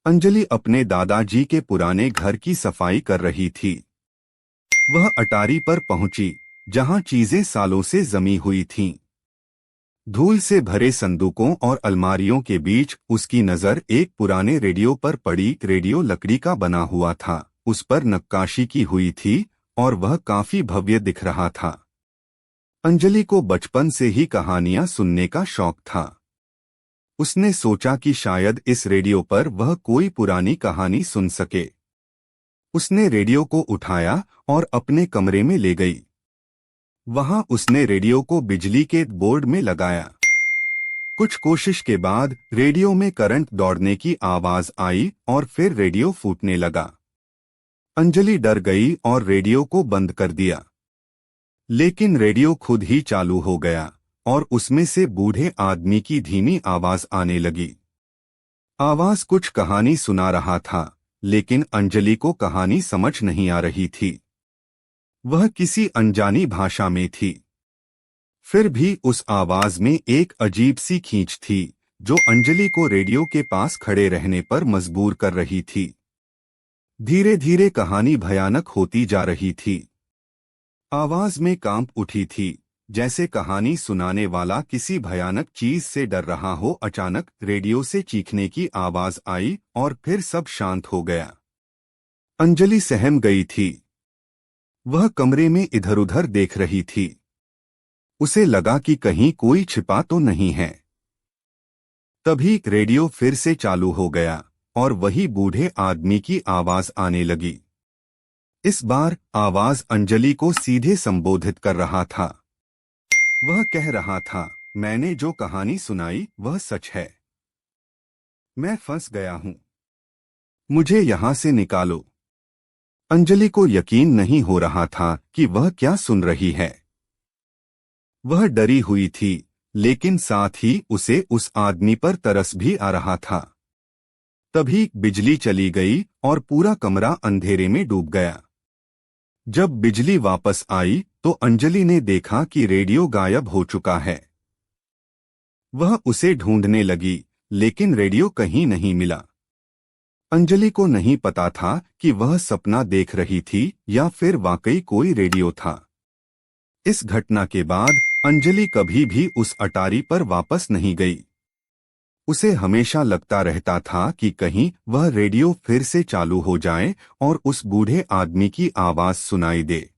अंजलि अपने दादाजी के पुराने घर की सफाई कर रही थी। वह अटारी पर पहुंची, जहां चीजें सालों से जमी हुई थीं। धूल से भरे संदूकों और अलमारियों के बीच उसकी नजर एक पुराने रेडियो पर पड़ी। रेडियो लकड़ी का बना हुआ था, उस पर नक्काशी की हुई थी और वह काफी भव्य दिख रहा था। अंजलि को बचपन से ही कहानियां सुनने का शौक था। उसने सोचा कि शायद इस रेडियो पर वह कोई पुरानी कहानी सुन सके। उसने रेडियो को उठाया और अपने कमरे में ले गई। वहां उसने रेडियो को बिजली के बोर्ड में लगाया। कुछ कोशिश के बाद रेडियो में करंट दौड़ने की आवाज आई और फिर रेडियो फूटने लगा। अंजलि डर गई और रेडियो को बंद कर दिया। लेकिन रेडियो खुद ही चालू हो गया और उसमें से बूढ़े आदमी की धीमी आवाज आने लगी। आवाज कुछ कहानी सुना रहा था, लेकिन अंजलि को कहानी समझ नहीं आ रही थी। वह किसी अनजानी भाषा में थी। फिर भी उस आवाज में एक अजीब सी खींच थी, जो अंजलि को रेडियो के पास खड़े रहने पर मजबूर कर रही थी। धीरे धीरे कहानी भयानक होती जा रही थी। आवाज में कांप उठी थी, जैसे कहानी सुनाने वाला किसी भयानक चीज से डर रहा हो। अचानक रेडियो से चीखने की आवाज आई और फिर सब शांत हो गया। अंजलि सहम गई थी। वह कमरे में इधर-उधर देख रही थी। उसे लगा कि कहीं कोई छिपा तो नहीं है। तभी रेडियो फिर से चालू हो गया और वही बूढ़े आदमी की आवाज आने लगी। इस बार आवाज अंजलि को सीधे संबोधित कर रहा था। वह कह रहा था, मैंने जो कहानी सुनाई वह सच है। मैं फंस गया हूं। मुझे यहां से निकालो। अंजलि को यकीन नहीं हो रहा था कि वह क्या सुन रही है। वह डरी हुई थी, लेकिन साथ ही उसे उस आदमी पर तरस भी आ रहा था। तभी बिजली चली गई और पूरा कमरा अंधेरे में डूब गया। जब बिजली वापस आई तो अंजलि ने देखा कि रेडियो गायब हो चुका है। वह उसे ढूंढने लगी, लेकिन रेडियो कहीं नहीं मिला। अंजलि को नहीं पता था कि वह सपना देख रही थी या फिर वाकई कोई रेडियो था। इस घटना के बाद अंजलि कभी भी उस अटारी पर वापस नहीं गई। उसे हमेशा लगता रहता था कि कहीं वह रेडियो फिर से चालू हो जाए और उस बूढ़े आदमी की आवाज सुनाई दे।